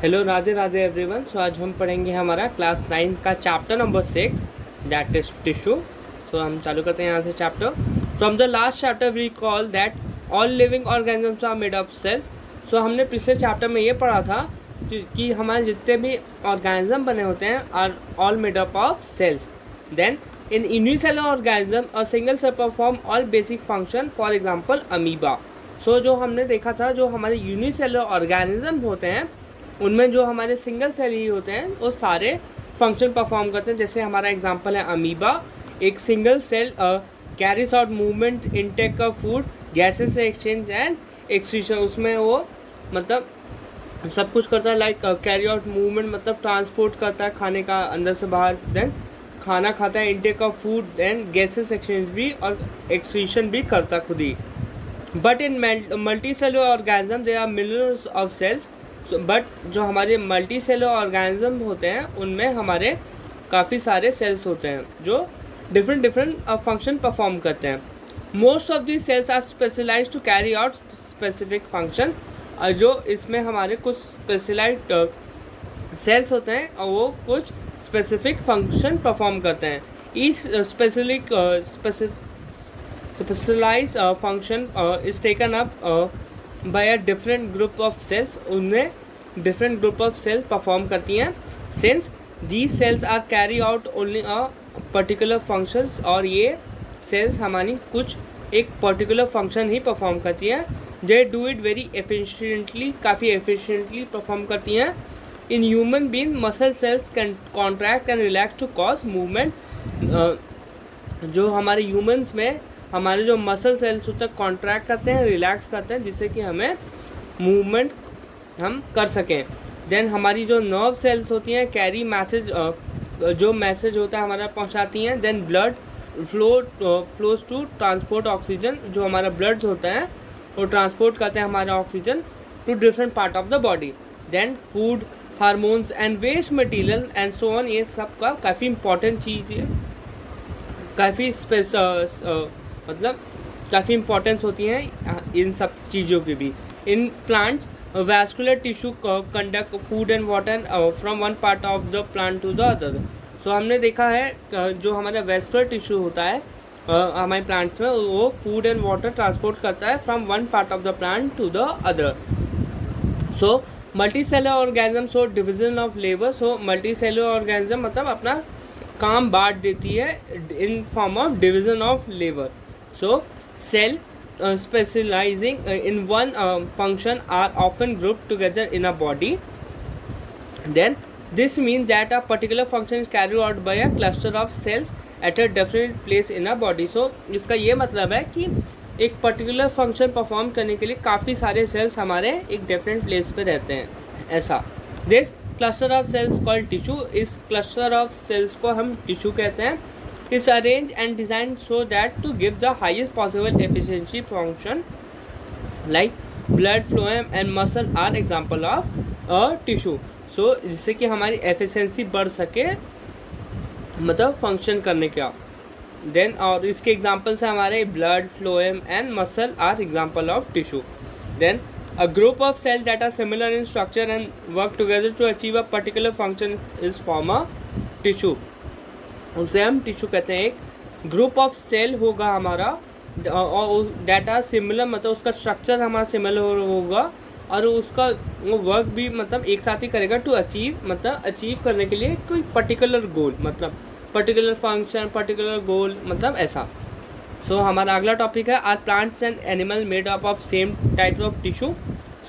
Hello, Radhe Radhe everyone. So आज हम पढ़ेंगे हमारा क्लास 9 का chapter number 6, that is tissue. So हम चालू करते हैं यहाँ से chapter. From the last chapter we call that all living organisms are made of cells. So हमने पिछले चैप्टर में ये पढ़ा था कि हमारे जितने भी ऑर्गेनिज्म बने होते हैं are all made up of cells. Then in unicellular organism a single cell perform all basic function, for example amoeba. So जो हमने देखा था, जो हमारे यूनिसेलुलर ऑर्गेनिज्म होते हैं उनमें जो हमारे सिंगल सेल ही होते हैं वो सारे फंक्शन परफॉर्म करते हैं। जैसे हमारा एग्जांपल है अमीबा, एक single cell carries out movement, intake of food, gases से एक्सचेंज एंड एक्सक्रीशन। उसमें वो मतलब सब कुछ करता है, लाइक कैरी आउट मूवमेंट मतलब ट्रांसपोर्ट करता है खाने का अंदर से बाहर, देन खाना खाता है, intake of food and gases exchange भी और एक्सक्रीशन भी करता खुद ही। But in multicellular organism there are millions of cells. But जो हमारे मल्टी सेलुलर ऑर्गेनिज्म होते हैं उनमें हमारे काफ़ी सारे सेल्स होते हैं जो डिफरेंट फंक्शन परफॉर्म करते हैं। Most of the cells are specialised to carry out specific function. जो इसमें हमारे कुछ स्पेशलाइज्ड सेल्स होते हैं और वो कुछ स्पेसिफिक फंक्शन परफॉर्म करते हैं। Each specialised function is taken up by a different group of cells. उनमें different group of cells perform करती हैं। Since these cells are carry out only a particular function, और ये सेल्स हमारी कुछ एक पर्टिकुलर फंक्शन ही परफॉर्म करती हैं। They do it very efficiently, काफ़ी एफिशिएंटली परफॉर्म करती हैं। In human being muscle cells can contract and relax to cause movement. जो हमारे ह्यूमंस में हमारे जो मसल सेल्स होते हैं कॉन्ट्रैक्ट करते हैं, रिलैक्स करते हैं, जिससे कि हमें मूवमेंट हम कर सकें। देन हमारी जो नर्व सेल्स होती हैं कैरी मैसेज, जो मैसेज होता है हमारा पहुंचाती हैं। Then blood flows to transport oxygen. जो हमारा ब्लड होता है वो ट्रांसपोर्ट करते हैं हमारा oxygen to different part of the body. Then food, hormones and waste material and so on, ये सब का काफ़ी इंपॉर्टेंट चीज़ है, काफ़ी मतलब काफ़ी इंपॉर्टेंस होती हैं इन सब चीज़ों की भी। In plants vascular tissue conduct food and water from one part of the plant to the other. So हमने देखा है जो हमारा वैस्कुलर टिश्यू होता है हमारे प्लांट्स में, वो फूड एंड वाटर ट्रांसपोर्ट करता है from one part of the plant to the other. So multicellular organism, so division of labour. So multicellular organism मतलब अपना काम बांट देती है in form of division of labour. So, cell specializing in one function are often grouped together in a body. Then, this means that a particular function is carried out by a cluster of cells at a different place in a body. So, इसका ये मतलब है कि एक particular function perform करने के लिए काफ़ी सारे सेल्स हमारे एक डिफरेंट प्लेस पे रहते हैं, ऐसा। This cluster of cells called tissue. इस क्लस्टर ऑफ सेल्स को हम टिश्यू कहते हैं। is arranged and designed so that to give the highest possible efficiency function, like blood flow and muscle are example of a tissue. So जिससे कि हमारी efficiency बढ़ सके, मतलब फंक्शन करने का। देन और इसके एग्जांपल्स है हमारे blood phloem and muscle are example of tissue. Then a group of cells that are similar in structure and work together to achieve a particular function is form a tissue. उसे हम tissue कहते हैं। एक group of cell होगा हमारा और data similar, मतलब उसका स्ट्रक्चर हमारा सिमिलर होगा और उसका वो वर्क भी मतलब एक साथ ही करेगा टू अचीव, मतलब अचीव करने के लिए कोई पर्टिकुलर गोल, मतलब पर्टिकुलर फंक्शन, पर्टिकुलर गोल, मतलब ऐसा। सो हमारा अगला टॉपिक है are plants and animal made up of same type of tissue.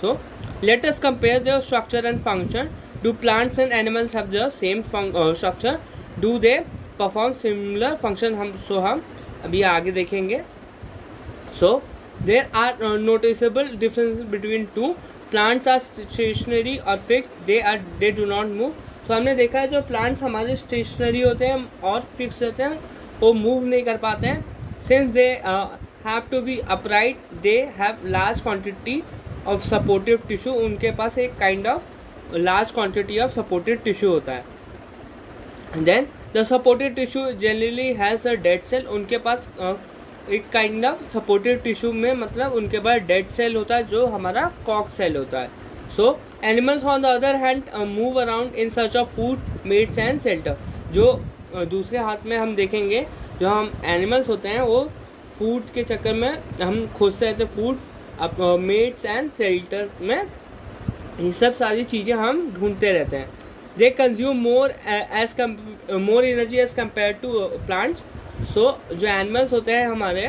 So let us compare the structure and function. Do plants and animals have the same structure? Do they perform similar function? हम अभी आगे देखेंगे। So there are noticeable difference between two. Plants are stationary और fix, they do not move. तो हमने देखा है जो प्लांट्स हमारे स्टेशनरी होते हैं और फिक्स रहते हैं, वो मूव नहीं कर पाते हैं। Since they have to be upright, they have large quantity of supportive tissue. उनके पास एक kind of large quantity of supportive tissue होता है। Then the supportive tissue generally has a dead cell. उनके पास एक काइंड ऑफ सपोर्टिव टिश्यू में मतलब उनके पास डेड सेल होता है जो हमारा कॉक सेल होता है। सो animals on the other hand move around in search of food, mates and shelter. जो दूसरे हाथ में हम देखेंगे, जो हम एनिमल्स होते हैं वो फूड के चक्कर में हम खोजते रहते हैं, फूड, मेट्स एंड शेल्टर में, ये सब सारी चीज़ें हम ढूंढते रहते हैं। They consume more energy as compare to plants. So जो एनिमल्स होते हैं हमारे,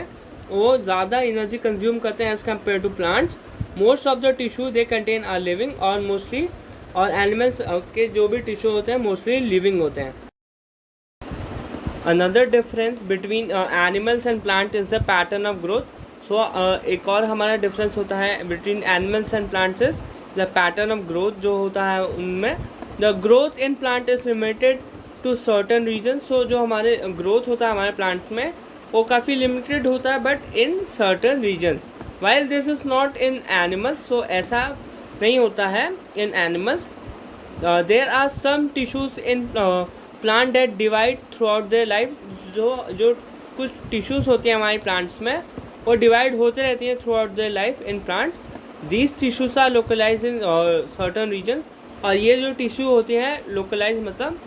वो ज़्यादा एनर्जी कंज्यूम करते हैं as compare to plants. Most of the tissue they contain are living, और मोस्टली और एनिमल्स के जो भी टिश्यू होते हैं मोस्टली लिविंग होते हैं। Another difference between animals and plant is the pattern of growth. So एक और हमारा डिफरेंस होता है between animals and plants is the pattern of growth जो होता है उनमें। The growth in plant is limited to certain region. So जो हमारे ग्रोथ होता है हमारे प्लांट में वो काफ़ी लिमिटेड होता है, but in certain region. While this is not in animals, so ऐसा नहीं होता है in animals. There are some tissues in plant that divide throughout their life. जो कुछ टिश्यूज़ होती हैं हमारे प्लांट्स में वो डिवाइड होते रहती हैं throughout their life in plants. These tissues are localise in certain region. और ये जो टिश्यू होती हैं लोकलाइज मतलब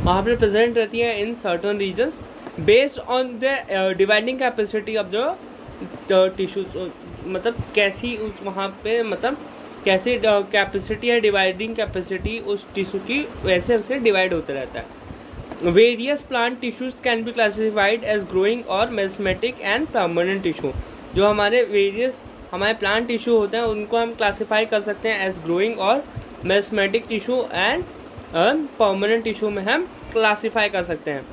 वहाँ पर प्रेजेंट रहती है in certain reasons based on the dividing capacity of the tissues. मतलब कैसी उस वहाँ पे मतलब कैसी कैपेसिटी है, डिवाइडिंग कैपेसिटी उस टिश्यू की, वैसे वैसे डिवाइड होता रहता है। Various plant tissues can be classified as growing और मेस्मेटिक एंड परमानेंट टिश्यू। जो हमारे वेरियस हमारे प्लांट टिश्यू होते हैं उनको हम क्लासीफाई कर सकते हैं एज ग्रोइंग और meristematic tissue and permanent tissue में हम क्लासीफाई कर सकते हैं।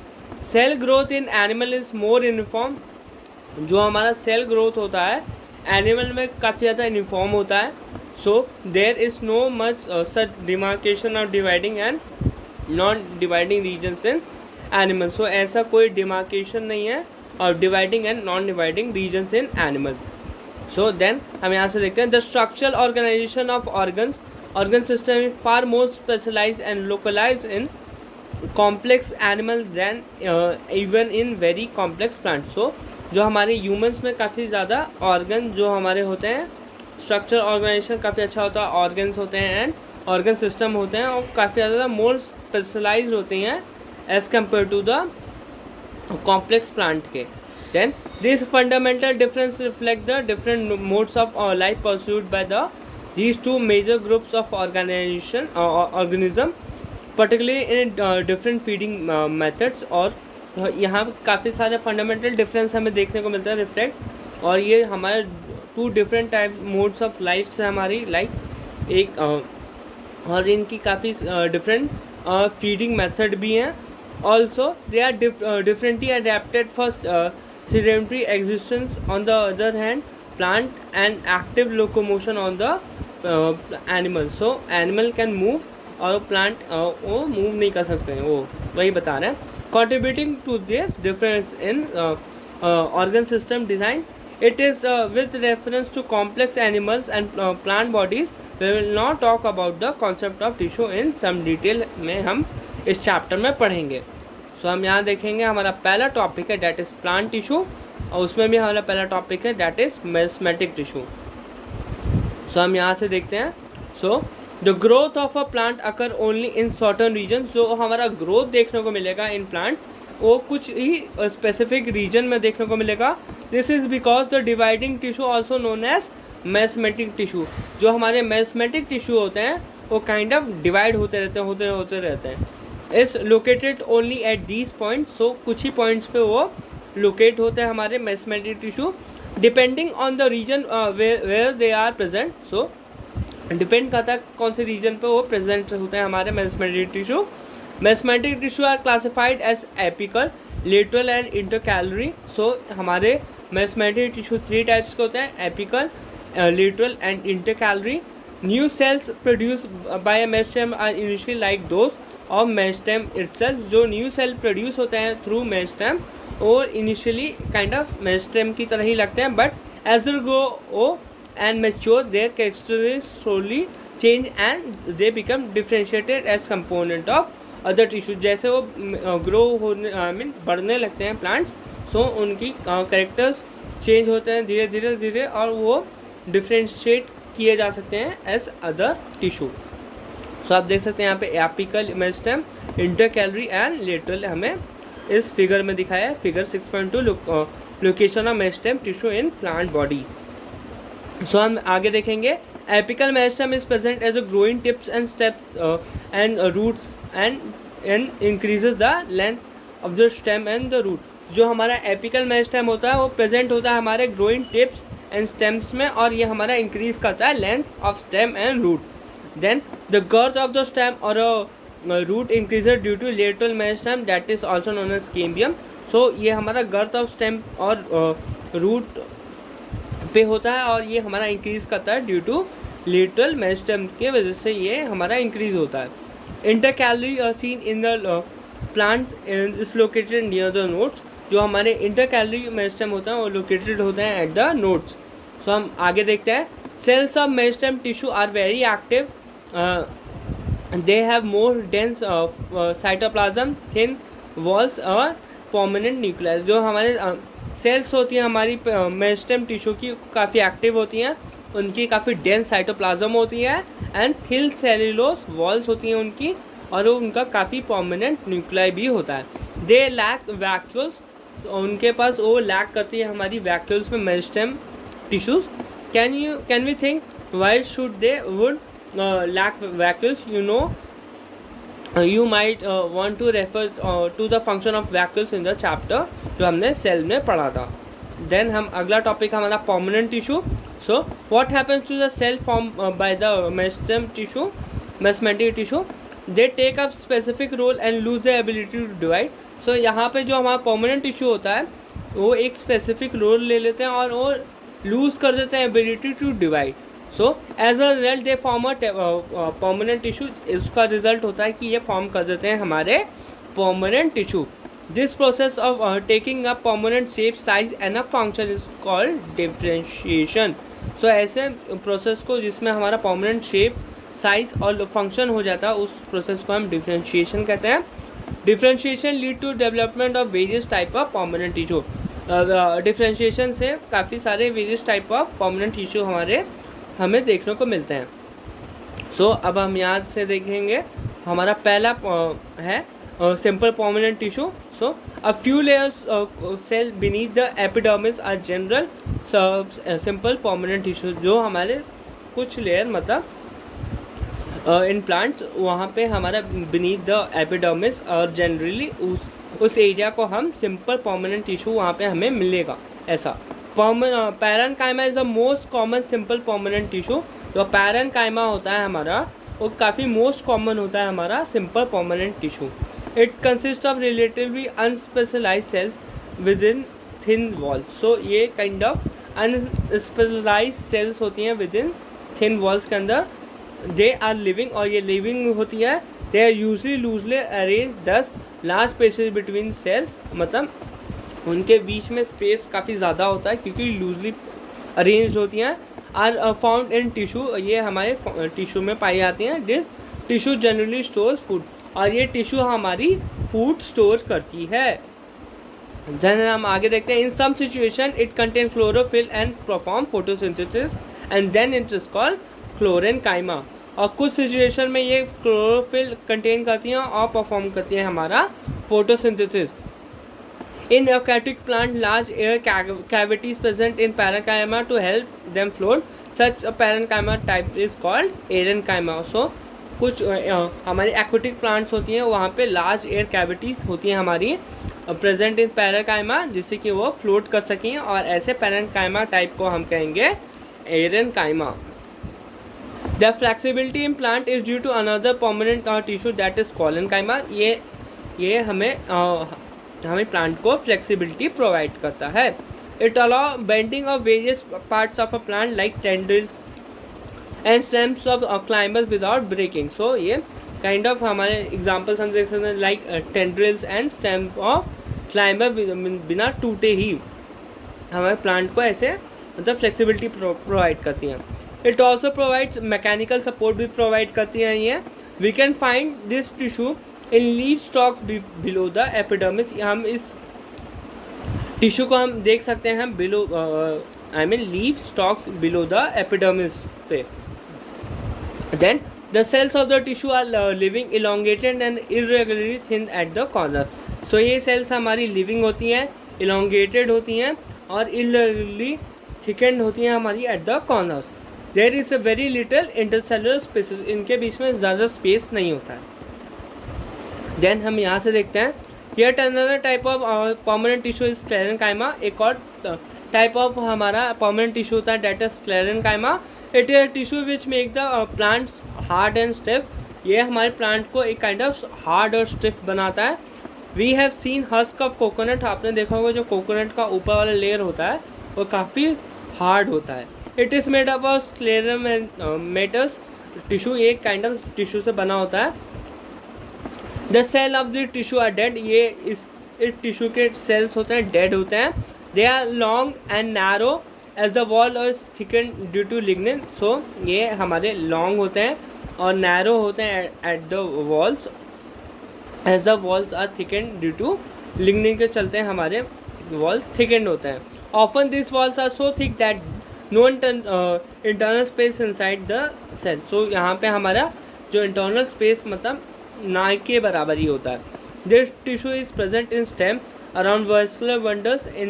Cell growth in animal is more uniform. जो हमारा सेल ग्रोथ होता है एनिमल में काफ़ी ज़्यादा यूनिफॉर्म होता है। So there is no much such demarcation of dividing and non dividing regions in animal. So ऐसा कोई डिमार्केशन नहीं है और dividing and non dividing regions in animal. So then हम यहाँ से देखते हैं the structural organisation of organs. Organ system is far more specialise and localise in complex animal than even in very complex plant. So जो हमारे humans में काफ़ी ज़्यादा ऑर्गन जो हमारे होते हैं, स्ट्रक्चर ऑर्गेनाइजेशन काफ़ी अच्छा होता है, ऑर्गन्स होते हैं एंड ऑर्गन सिस्टम होते हैं और काफ़ी ज़्यादा मोर स्पेशलाइज होते हैं as compare to the complex plant के। Then this fundamental difference reflect the different modes of life pursued by the these two major groups of organism particularly in different feeding methods। और यहाँ काफ़ी सारे fundamental difference हमें देखने को मिलता है रिफ्लेक्ट, और ये हमारे two different type modes of life से हमारी लाइफ एक और इनकी काफ़ी डिफरेंट फीडिंग मेथड भी हैं। Also they are differently adapted for sedentary existence on the other hand plant and active locomotion on the animal। so animal can move और plant वो move नहीं कर सकते हैं, वो वही बता रहे हैं। contributing to this difference in organ system design, it is with reference to complex animals and plant bodies। we will not talk about the concept of tissue in some detail में हम इस चैप्टर में पढ़ेंगे। सो हम यहाँ देखेंगे हमारा पहला टॉपिक है डैट इज़ प्लांट टिश्यू, और उसमें भी हमारा पहला टॉपिक है that is meristematic tissue. So हम यहाँ से देखते हैं। So the growth of a plant occur only in certain region. जो हमारा ग्रोथ देखने को मिलेगा इन प्लांट वो कुछ ही स्पेसिफिक रीजन में देखने को मिलेगा। This is because the dividing tissue also known as meristematic tissue. जो हमारे मेस्मेटिक टिश्यू होते हैं वो काइंड ऑफ डिवाइड होते रहते हैं is located only at these point. So कुछ ही पॉइंट्स पे वो लोकेट होते हैं हमारे meristematic tissue depending on the region where they are present. So depend करता है कौन से रीजन पे वो प्रेजेंट होते हैं हमारे meristematic tissue. Meristematic tissue are classified as apical, lateral and intercalary. So हमारे मेस्मेटिक टिश्यू 3 टाइप्स के होते हैं, apical, lateral and intercalary. New cells produce by meristem are initially like those और मेस्टेम इटसेल्फ। जो new cell produce होते हैं through मेस्टेम और initially kind of मेस्टेम की तरह ही लगते हैं, but as they grow and mature their characteristics slowly change and they become differentiated as component of other tissue. जैसे वो ग्रो होने बढ़ने लगते हैं प्लांट्स, सो उनकी कैरेक्टर्स चेंज होते हैं धीरे धीरे और वो डिफ्रेंशिएट किए जा सकते हैं एज अदर टिश्यू। सो आप देख सकते हैं यहाँ पे apical meristem, intercalary and lateral हमें इस फिगर में दिखाया है, figure 6.2 location of meristem tissue in plant body. So हम आगे देखेंगे, apical meristem is present as a growing tips and stems and roots and increases the length of the stem and the root. जो हमारा apical meristem होता है वो present होता है हमारे ग्रोइंग टिप्स एंड स्टेम्स में, और ये हमारा इंक्रीज करता है length of stem and root. Then the girth of the stem और root increases due to lateral meristem that is also known as cambium. So ये हमारा गर्थ ऑफ स्टेम और रूट पे होता है, और ये हमारा इंक्रीज करता है ड्यू टू लेटरल मेरिस्टेम के वजह से ये हमारा इंक्रीज होता है। Intercalary seen in the plants is located near the nodes. जो हमारे इंटरकैलरी मेरिस्टेम होता है वो लोकेटेड होते हैं एट द नोड्स। सो हम आगे देखते हैं, cells of meristem tissue are very active, they have more dense cytoplasm, thin walls और परमानेंट न्यूक्लियस। जो हमारे सेल्स होती हैं हमारी मेरिस्टेम टिश्यू की काफ़ी एक्टिव होती हैं, उनकी काफ़ी डेंस साइटोप्लाज्म होती है एंड थिन सेल्यूलोज वॉल्स होती हैं उनकी, और उनका काफ़ी परमानेंट न्यूक्लियाई भी होता है। दे लैक वैक्यूल्स, उनके पास वो लैक करती है हमारी वैक्यूल्स में meristem tissues. Can we think why should they would lack vacuoles? You know you might want to refer to the function of vacuoles in the chapter जो हमने cell में पढ़ा था। देन हम अगला टॉपिक हमारा permanent tissue. So what happens to the cell form by the meristem tissue, meristematic tissue? They take up specific role and lose the ability to divide. So यहाँ पे जो हमारा परमानेंट टिश्यू होता है वो एक स्पेसिफिक रोल ले लेते हैं और वो लूज कर देते हैं ability to divide. So as a result they form a permanent tissue. इसका रिजल्ट होता है कि ये फॉर्म कर देते हैं हमारे permanent tissue. This process of taking a permanent shape, size and a function is called differentiation. So ऐसे प्रोसेस को जिसमें हमारा परमानेंट शेप, साइज और फंक्शन हो जाता है, उस प्रोसेस को हम डिफरेंशिएशन कहते हैं। Differentiation lead to development of various type of permanent tissue. Differentiation से काफ़ी सारे various type of permanent tissue हमें देखने को मिलते हैं। सो अब हम यहाँ से देखेंगे, हमारा पहला है simple permanent tissue. So a few layers cell beneath the epidermis are general simple permanent tissue. जो हमारे कुछ लेयर मतलब इन प्लांट्स वहाँ पे हमारा बीनीथ द एपिडर्मिस और जनरली उस एरिया को हम सिंपल परमानेंट टिश्यू वहाँ पे हमें मिलेगा ऐसा। Parenchyma is the most common simple permanent tissue. जो पैरेन्काइमा होता है हमारा वो काफ़ी मोस्ट कॉमन होता है हमारा simple permanent tissue. It consist of relatively unspecialized cells within thin wall. So ये काइंड ऑफ अनस्पेशलाइज्ड सेल्स होती हैं विद इन थिन वॉल्स के अंदर। दे आर लिविंग, और ये लिविंग होती है। They are usually loosely arrange, thus large spaces between cells, मतलब उनके बीच में स्पेस काफ़ी ज़्यादा होता है क्योंकि लूजली अरेंज्ड होती हैं। आर फाउंड इन टिश्यू, ये हमारे टिश्यू में पाई जाती हैं। This tissue generally stores food, और ये टिश्यू हमारी फूड स्टोर करती है। देन हम आगे देखते हैं, in some situation it contain chlorophyll and perform photosynthesis and then it is called chlorenchyma. और कुछ सिचुएशन में ये क्लोरोफिल कंटेन करती हैं और परफॉर्म करती हैं हमारा photosynthesis. In aquatic plant, large air cavities present in parenchyma to help them float. Such a parenchyma type is called aerenchyma. So कुछ हमारी एक्वेटिक प्लांट्स होती हैं वहाँ पे लार्ज एयर कैविटीज़ होती हैं हमारी प्रेजेंट इन पैरेन्काइमा, जिससे कि वो फ्लोट कर सकें, और ऐसे पैरेन्काइमा टाइप को हम कहेंगे aerenchyma. The flexibility in plant is due to another permanent tissue that is collenchyma. ये हमें प्लांट को फ्लेक्सिबिलिटी प्रोवाइड करता है। It allow bending of various parts of a plant like tendrils and stems of climbers without breaking. So ये kind of हमारे examples हम देख सकते हैं like tendrils and stem of climber बिना टूटे ही हमारे प्लांट को ऐसे मतलब फ्लेक्सिबिलिटी प्रोवाइड करती हैं। It also provides mechanical support भी प्रोवाइड करती हैं ये। We can find this tissue in leaf stalks below the epidermis. हम इस टिश्यू को हम देख सकते हैं below I mean leaf stalks below the epidermis पे. Then the cells of the tissue are living elongated and irregularly thin at the corner. So ये cells हमारी लिविंग होती हैं, इलोंगेटेड होती हैं और इरेगुलरली थिकेंड होती हैं हमारी at the corners. There is a very little intercellular spaces, इनके बीच में ज़्यादा स्पेस नहीं होता है. देन हम यहाँ से देखते हैं yet another type of permanent tissue is sclerenchyma. एक और टाइप ऑफ हमारा परमानेंट टिश्यू होता है that is sclerenchyma. It is tissue which make the plants hard and stiff. ये हमारे प्लांट को एक काइंड ऑफ हार्ड और स्टिफ बनाता है. We have seen husk of coconut, आपने देखा होगा जो कोकोनट का ऊपर वाला लेयर होता है वो काफ़ी हार्ड होता है. It is made up of sclerenchymatous tissue, एक काइंड ऑफ टिश्यू से बना होता है. The cell of the tissue are dead, ये इस टिश्यू के सेल्स होते हैं डेड होते हैं. They are long and narrow as the wall is thicken due to lignin. So ये हमारे लॉन्ग होते हैं और नैरो होते हैं at the walls as the walls are thicken due to lignin के चलते हैं हमारे वॉल्स थिकन होते हैं. Often this walls are so thick that no internal space inside the cell. So यहाँ पे हमारा जो इंटरनल स्पेस मतलब ना के बराबर ही होता है. This tissue is present in stem around vascular bundles in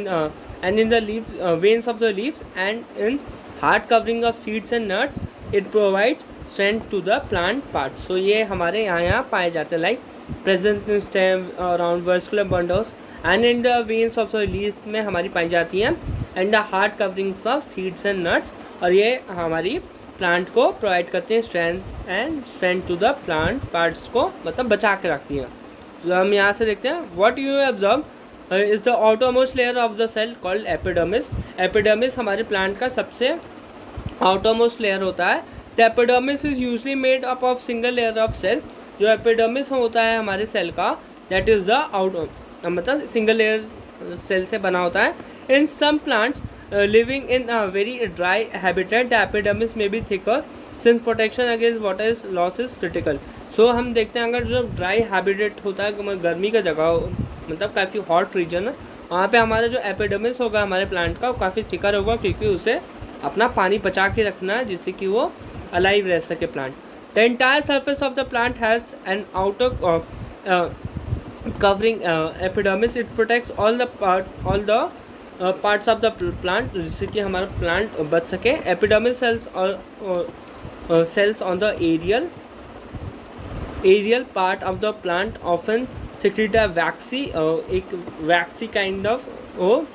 and in the leaves veins of the leaves and in hard covering of seeds and nuts. It provides strength to the plant part. So ये हमारे यहाँ पाए जाते हैं like present in stem around vascular bundles and in the veins of the leaves में हमारी पाई जाती हैं and the hard coverings of seeds and nuts. और ये हमारी प्लांट को प्रोवाइड करते हैं strength to the plant parts को मतलब बचा के रखती हैं. तो हम यहाँ से देखते हैं what you observe is the outermost layer of the cell called epidermis. Epidermis हमारे प्लांट का सबसे आउटरमोस्ट लेयर होता है. The epidermis is usually made up of single layer of cell. जो एपिडर्मिस होता है हमारे सेल का दैट इज द मतलब सिंगल लेयर सेल से बना होता है. In some plants living in a very dry habitat the epidermis may be thicker since protection against water loss is critical. So हम देखते हैं अगर जो ड्राई हैबिटेट होता है गर्मी का जगह मतलब काफ़ी हॉट रीजन है वहाँ पे हमारा जो एपिडर्मिस होगा हमारे प्लांट का वो काफ़ी थिकर होगा क्योंकि उसे अपना पानी बचा के रखना है जिससे कि वो अलाइव रह सके plant. The entire surface of the plant has an outer covering epidermis. It protects all the parts of the plant जिससे कि हमारा प्लांट बच सके. एपिडर्मिस सेल्स और cells on the aerial part of the plant often secrete a waxy, एक waxy kind of वो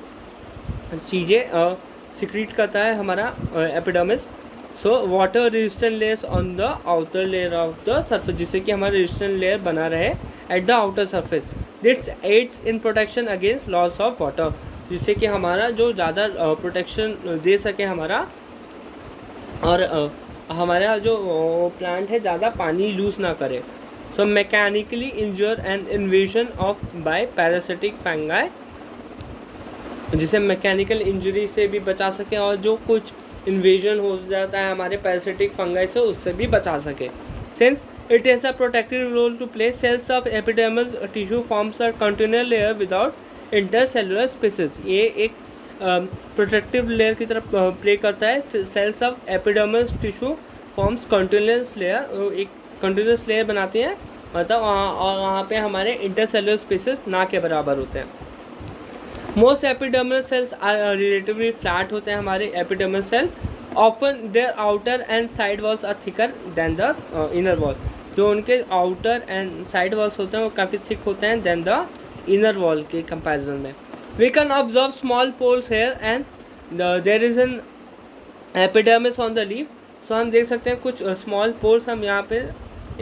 चीज़ें secrete करता है हमारा epidermis. So water resistant layers on the outer layer of the surface जिससे कि हमारा रेजिस्टेंट लेयर बना रहे at the outer surface. This aids in protection against loss of water जिससे कि हमारा जो ज़्यादा प्रोटेक्शन दे सके हमारा और हमारा जो प्लांट है ज़्यादा पानी लूज ना करे. So mechanically injury and invasion of by parasitic fungi जिसे मैकेनिकल इंजरी से भी बचा सके और जो कुछ इन्वेजन हो जाता है हमारे पैरासिटिक फंगाई से उससे भी बचा सके. Since it has a protective role to play cells of epidermal tissue forms a continuous layer without intercellular spaces. ये एक प्रोटेक्टिव लेयर की तरफ प्ले करता है. Cells of epidermal tissue forms continuous layer, एक कंटिन्यूअस लेयर बनाते हैं मतलब और वहाँ पे हमारे इंटरसेलुलर स्पेसेस ना के बराबर होते हैं. Most epidermal cells are relatively flat होते हैं हमारे epidermal cell. Often their outer and side walls are thicker than the inner wall. जो उनके आउटर एंड साइड वॉल्स होते हैं वो काफ़ी थिक होते हैं देन द इनर वॉल के कंपैरिजन में. We can observe small pores here and there is an epidermis on the leaf. So हम देख सकते हैं कुछ स्मॉल पोर्स हम यहाँ पे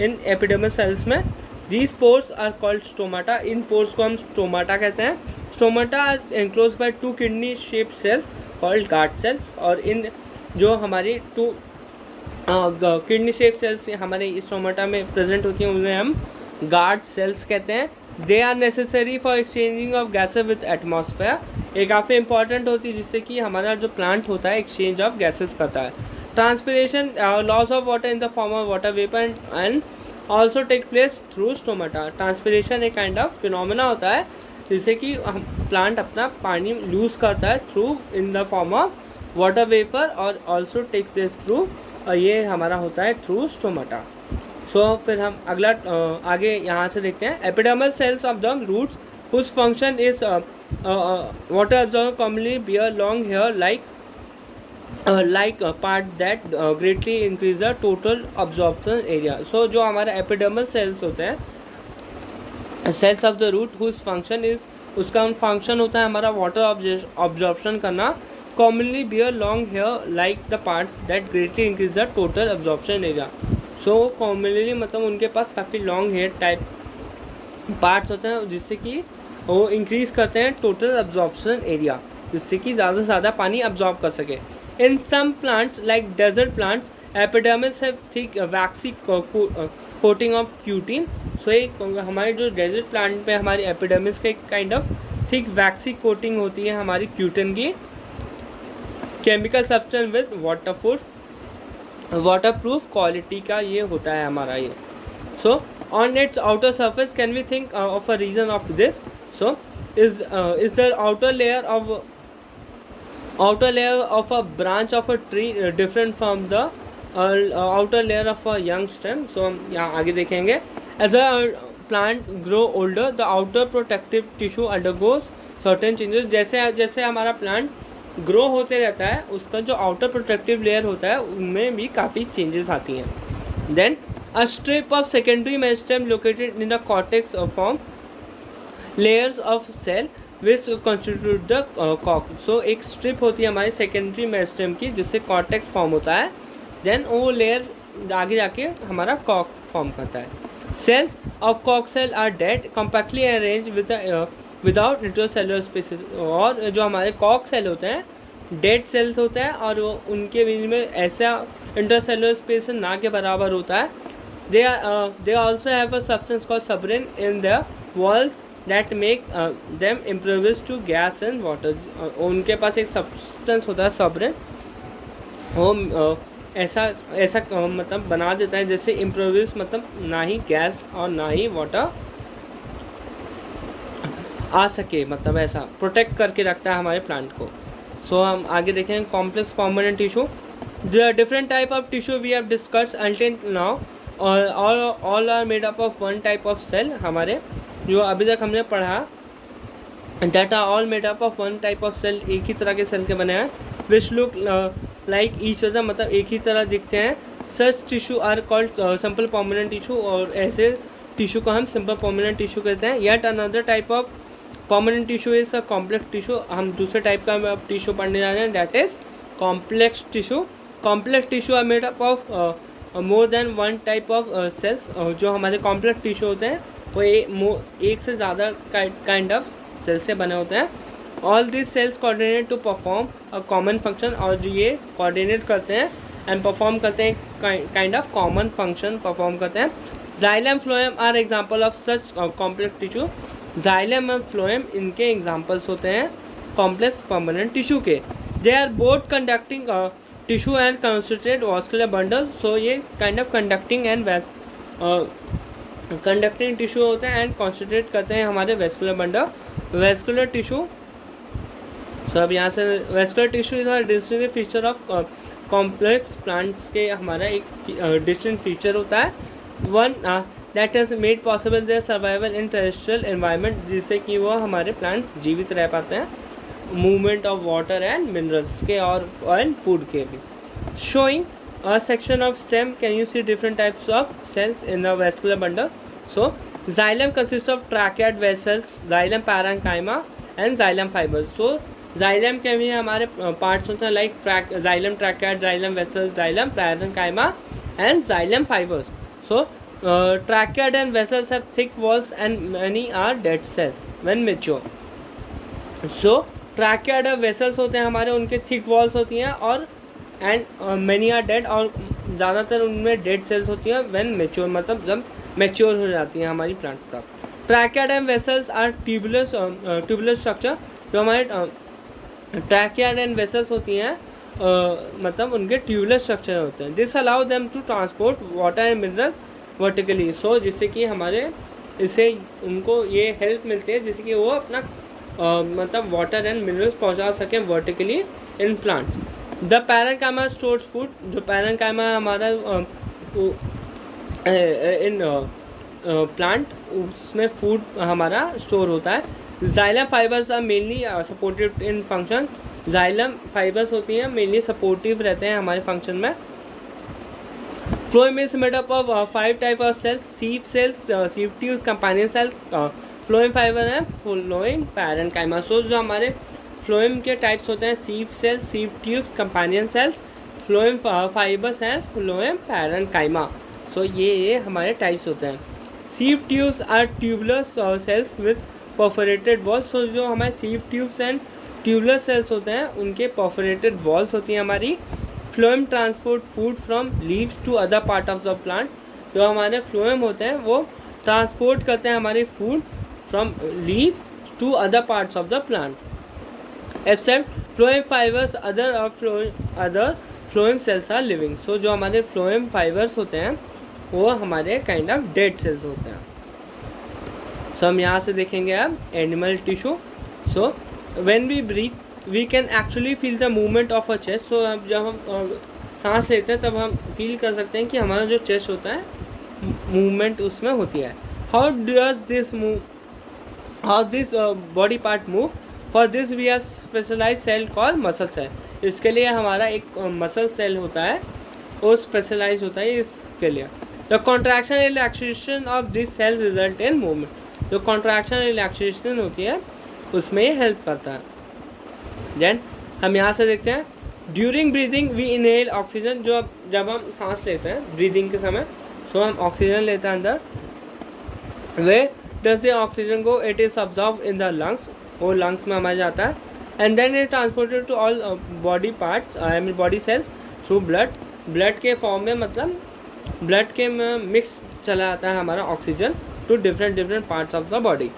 इन एपिडर्मिस सेल्स में. These pores are called stomata. इन पोर्स को हम स्टोमाटा कहते हैं. Stomata are enclose by two kidney shaped cells called guard cells. और इन जो हमारी टू किडनी शेप सेल्स हमारे स्टोमाटा में प्रेजेंट होती हैं उन्हें हम गार्ड सेल्स कहते हैं. They are necessary for exchanging of gases with atmosphere. ये काफ़ी इंपॉर्टेंट होती है जिससे कि हमारा जो प्लांट होता है एक्सचेंज ऑफ गैसेज करता है. Transpiration loss of water in the form of water vapour and also take place through stomata. Transpiration एक काइंड ऑफ फिनोमेना होता है जिससे कि प्लांट अपना पानी लूज करता है through in the form of water vapour और ऑल्सो टेक प्लेस थ्रू, ये हमारा होता है थ्रू स्टोमाटा। सो फिर हम अगला आगे यहाँ से देखते हैं। Epidermal cells of the roots whose function is water absorption commonly bear long hair like a part that greatly increase the total absorption area। so जो हमारे एपिडर्मल सेल्स होते हैं, cells of the root whose function is, उसका function होता है हमारा water absorption करना, commonly bear long hair like the parts that greatly increase the total absorption area। so commonly मतलब उनके पास काफ़ी लॉन्ग हेयर टाइप पार्ट्स होते हैं जिससे कि वो इंक्रीज़ करते हैं टोटल अब्जॉर्प्शन एरिया, जिससे कि ज़्यादा से ज़्यादा पानी अब्जॉर्ब कर सके। In some plants like desert plants epidermis have thick waxy coating of cutin. So एक हमारे जो डेजर्ट प्लांट पे हमारी एपिडर्मिस का एक kind of thick waxy coating होती है हमारी क्यूटिन की। Chemical substance with waterproof quality का ये होता है हमारा ये। सो on its outer surface can we think of a reason of this? So is the outer layer of a branch of a tree different from the outer layer of a young stem? So हम यहाँ आगे देखेंगे। As a plant grow older, the outer protective tissue undergoes certain changes। जैसे जैसे हमारा plant grow होते रहता है, उसका जो आउटर प्रोटेक्टिव लेयर होता है उनमें भी काफ़ी चेंजेस आती हैं। Then a strip of secondary meristem located in the cortex form layers of cell which constitute the cork। so एक strip होती है हमारी secondary meristem की जिससे cortex form होता है, then वो layer आगे जाके हमारा cork form करता है। cells of cork cell are dead compactly arranged with without intracellular spaces। और जो हमारे cork cell होते हैं डेड सेल्स होते हैं और वो उनके बीच में ऐसा इंटरसेलुलर स्पेस ना के बराबर होता है। They also have a substance called subrin in their walls that make them impervious to gas and water। उनके पास एक substance होता है subrin, वो ऐसा मतलब बना देता है जैसे impervious मतलब ना ही गैस और ना ही वाटर आ सके, मतलब ऐसा प्रोटेक्ट करके रखता है हमारे प्लांट को। सो हम आगे देखेंगे complex permanent tissue. The different type of tissue we have discussed until now all are made up of one type of cell. हमारे जो अभी तक हमने पढ़ा that are all made up of one type of cell, एक ही तरह के सेल के बने हैं। Which look like each other, मतलब एक ही तरह दिखते हैं। Such tissue are called simple permanent tissue, और ऐसे टिश्यू को हम सिंपल परमानेंट टिश्यू कहते हैं। Yet another type of permanent tissue is a complex tissue. हम दूसरे टाइप का अब टिश्यू पढ़ने जा रहे हैं, that is complex tissue. Complex tissue are made up of more than one type of cells. जो हमारे कॉम्प्लेक्स टिश्यू होते हैं वो एक से ज़्यादा काइंड ऑफ सेल्स से बने होते हैं। All this cells coordinate to perform a common function, और जो ये कोऑर्डिनेट करते हैं एंड परफॉर्म करते हैं kind of common function perform करते हैं। Xylem phloem are example of such complex tissue. Xylem और फ्लोएम इनके एग्जाम्पल्स होते हैं कॉम्प्लेक्स परमानेंट टिश्यू के। They are both conducting tissue and concentrated vascular bundle. So ये kind of conducting and conducting tissue होते हैं एंड कॉन्सेंट्रेट करते हैं हमारे vascular bundle. Vascular tissue, so अब यहाँ से vascular tissue is a distinctive feature of complex plants के हमारा एक डिस्टिंक्ट फीचर होता है। One that has made possible their survival in terrestrial environment, जिससे कि वो हमारे प्लांट जीवित रह पाते हैं movement of water and minerals के और एंड फूड के भी। Showing a section of stem, can you see different types of cells in the vascular bundle? So xylem consists of tracheids vessels, xylem parenchyma and xylem fibers. So xylem के भी हमारे parts होते हैं like xylem tracheid, xylem vessels, xylem parenchyma and xylem fibers. So tracheid and vessels have thick walls and many are dead cells when mature. So tracheid और vessels होते हैं हमारे, उनके thick walls होती हैं और एंड मैनी आर डेड, और ज़्यादातर उनमें डेड सेल्स होती हैं व्हेन मेच्योर, मतलब जब मेच्योर हो जाती हैं हमारी प्लांट तक। Tracheid and vessels are tubular structure. जो हमारे ट्रैकियाड एंड वेसल्स होती हैं मतलब उनके ट्यूबुलर स्ट्रक्चर होते हैं। This allow them to transport water and minerals vertically. So जिससे कि हमारे इससे उनको ये हेल्प मिलती है जिससे कि वो अपना मतलब वाटर एंड मिनरल्स पहुँचा सकें vertically in plants. The parenchyma stores food, जो पैरेन्काइमा हमारा इन प्लांट उसमें फूड हमारा स्टोर होता है. Xylem fibers are mainly supportive in function. Xylem fibers होती हैं मेनली सपोर्टिव रहते हैं हमारे फंक्शन में. Phloem is made up of 5 type of cells. Sieve cells, sieve tubes, companion cells. Phloem fiber है फ्लोएम पैरेन्काइमा. सो जो हमारे phloem के टाइप्स होते हैं sieve cells, sieve tubes, companion cells, phloem fibers हैं फ्लोएम पैरेन्काइमा. सो ये हमारे types होते हैं. Sieve tubes are tubular cells with perforated walls. So जो हमारे sieve tubes and tubular cells होते हैं उनके परफोरेटेड वॉल्स होती हैं हमारी. Phloem transport food from leaves to other part of the plant. जो हमारे फ्लोएम होते हैं वो ट्रांसपोर्ट करते हैं हमारी food from leave to other parts of the plant. Except phloem fibers other phloem cells are living. So जो हमारे फ्लोएम फाइबर्स होते हैं वो हमारे काइंड ऑफ डेड सेल्स होते हैं. सो हम यहाँ से देखेंगे अब animal tissue. So when we breathe we can actually feel the movement of a chest. So अब जब हम सांस लेते हैं तब हम फील कर सकते हैं कि हमारा जो चेस्ट होता है मूवमेंट उसमें होती है. How does this move, how this body part move. For this we have specialise cell call muscle cell. इसके लिए हमारा एक मसल सेल होता है वो स्पेशलाइज होता है इसके लिए. The contraction and relaxation of this cell result in movement. जो कॉन्ट्रैक्शन रिलैक्सेशन होती है उसमें हेल्प करता है. देन हम यहाँ से देखते हैं during breathing we inhale oxygen. जो जब हम सांस लेते हैं ब्रीदिंग के समय सो हम ऑक्सीजन लेते हैं अंदर. Way does the oxygen go, it is absorb in the lungs. वो लंग्स में हमारे जाता है and then it transported to all body parts I mean body cells through blood. Blood के फॉर्म में मतलब ब्लड के में मिक्स चला जाता है हमारा oxygen to different parts of the body.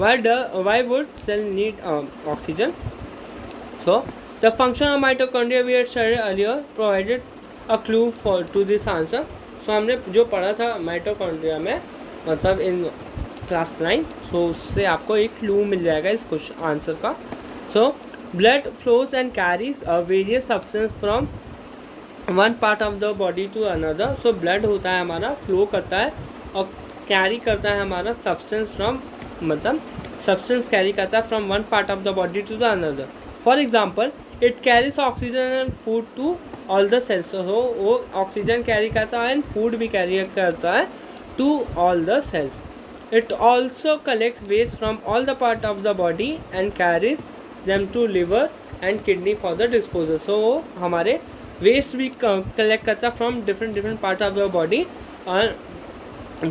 Why would cell need oxygen. So the function of mitochondria we had studied earlier provided a clue to this answer. So हमने जो पढ़ा था माइटोकॉन्ड्रिया में मतलब इन क्लास 9 सो उससे आपको एक clue मिल जाएगा इस क्वेश्चन आंसर का. So blood flows and carries various substance from one part of the body to another. So blood होता है हमारा फ्लो करता है और कैरी करता है हमारा सब्सटेंस फ्रॉम मतलब सब्सटेंस कैरी करता है from one part of the body to the other. For example it carries oxygen and food to all the cells. हो वो ऑक्सीजन कैरी करता है एंड फूड भी कैरी करता है to all the cells. It also collects waste from all the part of the body and carries them to liver and kidney for the disposal. So वो हमारे waste भी collect करता है from different part of the body और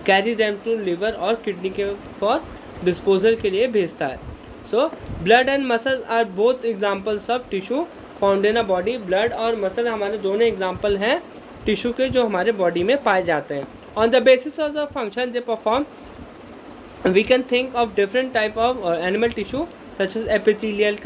carry them to liver और kidney के for disposal के लिए भेजता है. So blood and muscle are both examples of tissue found in a body. Blood और मसल हमारे दोनों एग्जाम्पल हैं टिश्यू के जो हमारे बॉडी में पाए जाते हैं. On the basis of the function they perform we can think of different type of animal tissue such as epithelial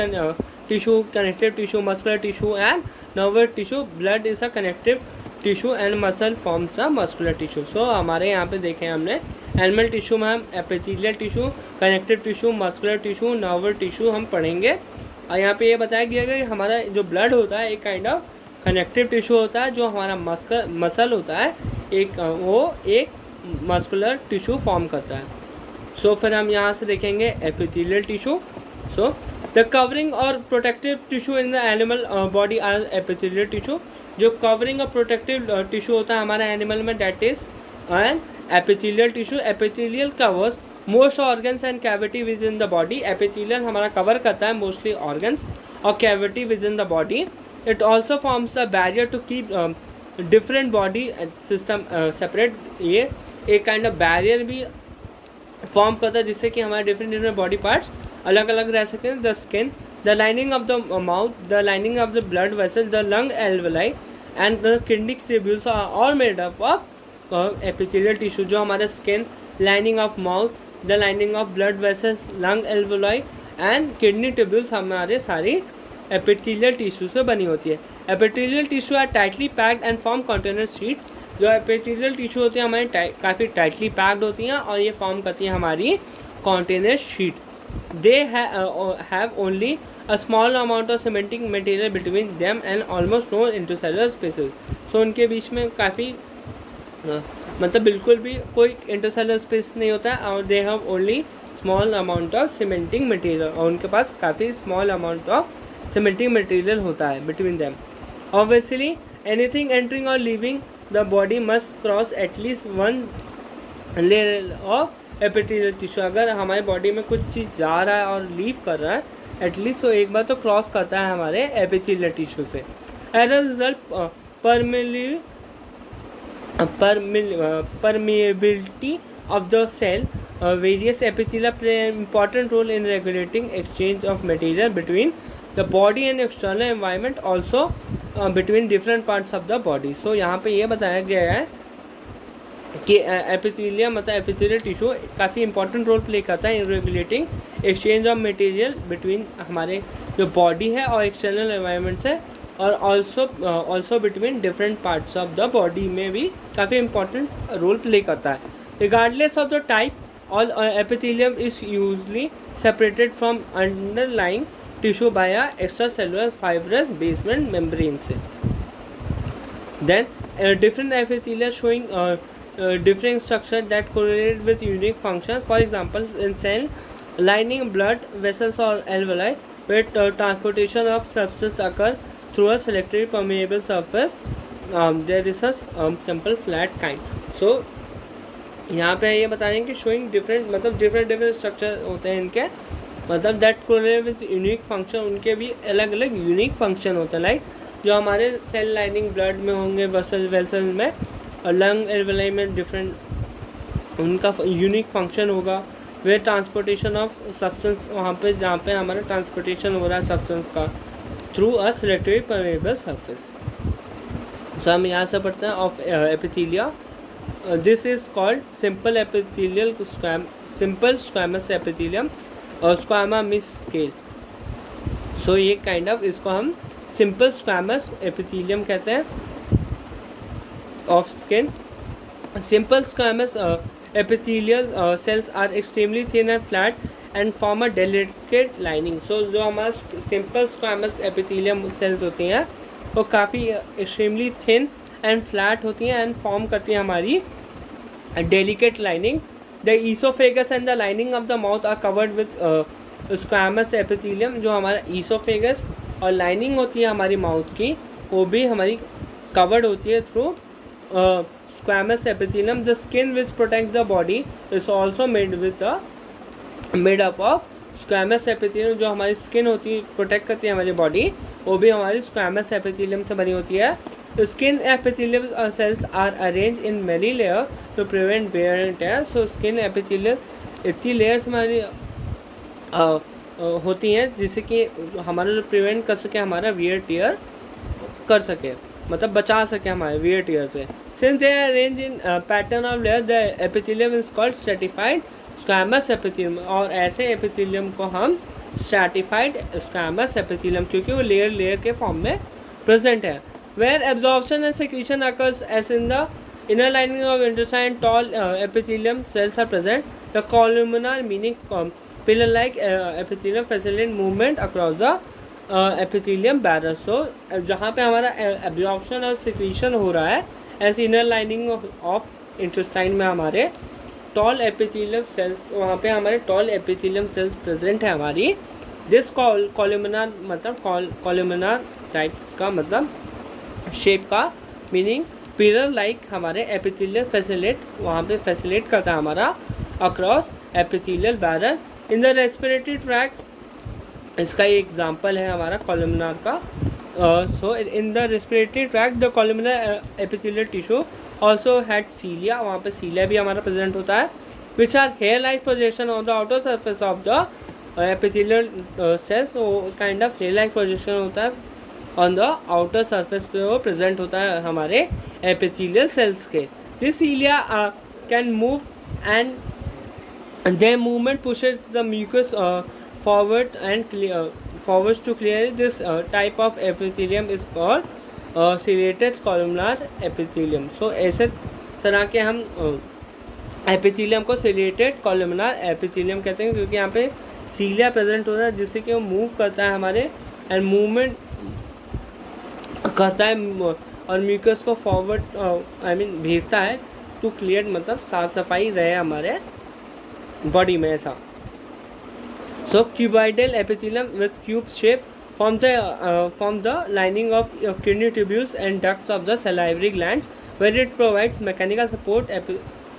tissue, connective tissue, muscular tissue and nervous tissue. Blood is a connective tissue and muscle forms a muscular tissue. So हमारे यहाँ पे देखें हमने animal tissue में हम epithelial tissue, connective tissue, muscular tissue, nervous tissue हम पढ़ेंगे. और यहाँ पे ये बताया गया कि हमारा जो ब्लड होता है एक काइंड ऑफ कनेक्टिव टिश्यू होता है. जो हमारा मसल होता है वो एक मस्कुलर टिश्यू फॉर्म करता है. सो फिर हम यहाँ से देखेंगे epithelial tissue. So the covering और protective tissue in the animal body are epithelial tissue. जो कवरिंग और प्रोटेक्टिव टिश्यू होता है हमारे एनिमल में that is and epithelial tissue. Epithelial covers most organs and cavity within the body. Epithelial हमारा cover करता है मोस्टली ऑर्गन्स और cavity within the body. It also forms the barrier to keep different body system separate. ये एक kind of barrier भी form करता है जिससे कि हमारे डिफरेंट बॉडी पार्ट्स अलग अलग रह सकें. The skin, the lining of the mouth, the lining of the blood vessel, the lung alveoli and the kidney tubules are all made up of epithelial tissue. जो हमारा skin, lining of mouth, the lining of blood vessels, lung alveoli and kidney tubules हमारे सारी epithelial tissue से बनी होती है. Epithelial tissue are tightly packed and form container sheet. जो epithelial tissue होती है हमारी काफ़ी टाइटली पैक्ड होती हैं और ये फॉर्म करती हैं हमारी container sheet. They have only a small amount of cementing material between them and almost no intercellular spaces. So उनके बीच में काफ़ी मतलब बिल्कुल भी कोई इंटरसेलुलर स्पेस नहीं होता है और they have only small amount of cementing material और उनके पास काफ़ी small amount of cementing material होता है between them. Obviously anything entering और leaving the body must cross at least one layer of epithelial tissue. अगर हमारे बॉडी में कुछ चीज़ जा रहा है और लीव कर रहा है एटलीस्ट तो एक बार तो क्रॉस करता है हमारे एपिथेलियल टिश्यू से. As a result permeability of the cell, various epithelia play an important role in regulating exchange of material between the body and external environment, also between different parts of the body. So यहाँ पे ये बताया गया है कि epithelia मतलब epithelial tissue काफ़ी important role play करता है in regulating exchange of material between हमारे जो बॉडी है और एक्सटर्नल एनवायरनमेंट से और also between different parts of the body में भी काफ़ी इंपॉर्टेंट रोल प्ले करता है. Regardless of the type all epithelium is usually separated from underlying tissue by extra cellular fibrous basement membrane से. Then different epithelia showing different structure that correlate with unique function. For example, in cell lining, blood vessels or alveoli, where transportation of substance occur through a selectively permeable surface, there is a simple flat kind. So यहाँ पे ये बता रहे हैं कि showing different मतलब different structure होते हैं इनके मतलब that correlate with unique function. उनके भी अलग अलग unique function होते हैं. लाइक जो हमारे सेल लाइनिंग ब्लड में होंगे वेसल में और लंग एल्वेलाई में डिफरेंट उनका यूनिक फंक्शन होगा. वे ट्रांसपोर्टेशन ऑफ सब्सटेंस वहाँ पे जहाँ पे हमारा ट्रांसपोर्टेशन हो रहा है सब्सटेंस का through a selectively permeable surface. So हम यहाँ से पढ़ते हैं of epithelia. This is called simple epithelial simple squamous epithelium और स्क्वामा मिस स्केल. सो ये काइंड ऑफ इसको हम सिंपल स्क्वैमस एपिथेलियम कहते हैं of skin. Simple squamous epithelial cells are extremely thin and flat and form a delicate lining. So जो हमारा simple squamous epithelium cells होती हैं वो काफ़ी extremely thin and flat होती हैं and form करती हैं हमारी delicate lining. The esophagus and the lining of the mouth are covered with squamous epithelium. जो हमारा esophagus और lining होती है हमारी mouth की वो भी हमारी covered होती है through squamous epithelium. The skin which protects the body is also made up of squamous epithelium. जो हमारी skin होती है प्रोटेक्ट करती है हमारी बॉडी वो भी हमारी squamous epithelium से बनी होती है. The skin epithelial cells are arranged in many layers to prevent wear and tear. So skin epithelial इतनी layers हमारी होती हैं जिससे कि हमारा जो प्रिवेंट कर सके हमारा wear tear कर सके मतलब बचा सके हमारे wear tear से. Since they are arranged in pattern of layer, the epithelium is called stratified squamous epithelium. और ऐसे epithelium को हम stratified squamous epithelium क्योंकि वो layer के form में present है. Where absorption and secretion occurs as in the inner lining of intestine, tall epithelium cells are present. The columnar meaning pillar-like epithelium facilitate movement across the epithelium barrier. So जहाँ पे हमारा absorption और secretion हो रहा है ऐसे inner lining of intestine में हमारे टॉल एपिथेलियम सेल्स वहाँ पे हमारे टॉल एपिथेलियम सेल्स प्रेजेंट है हमारी. दिस कॉलुमिनार मतलब कॉलुमिनार टाइप्स का मतलब शेप का मीनिंग पिलर लाइक हमारे एपिथेलियल फैसिलेट वहाँ पे फैसिलेट करता है हमारा across epithelial barrel. In the respiratory tract इसका ये एग्जाम्पल है हमारा कॉलुमिनार का. So in the respiratory tract the columnar epithelial tissue also had cilia. वहाँ पे cilia भी हमारा present होता है which are hair-like projection on the outer surface of the epithelial cells. So kind of hair-like projection होता है on the outer surface पे वो present होता है हमारे epithelial cells के. This cilia can move and their movement pushes the mucus forward and forwards to clear. This type of epithelium is called ciliated columnar epithelium. So ऐसे तरह के हम एपिथेलियम को ciliated columnar epithelium कहते हैं क्योंकि यहाँ पे सीलिया प्रेजेंट होता है जिससे कि वो मूव करता है हमारे एंड मूवमेंट करता है और म्यूकस को फॉरवर्ड भेजता है टू क्लियर, मतलब साफ सफाई रहे हमारे बॉडी में ऐसा. So cuboidal epithelium with cube shape form the lining of kidney tubules and ducts of the salivary glands where it provides mechanical support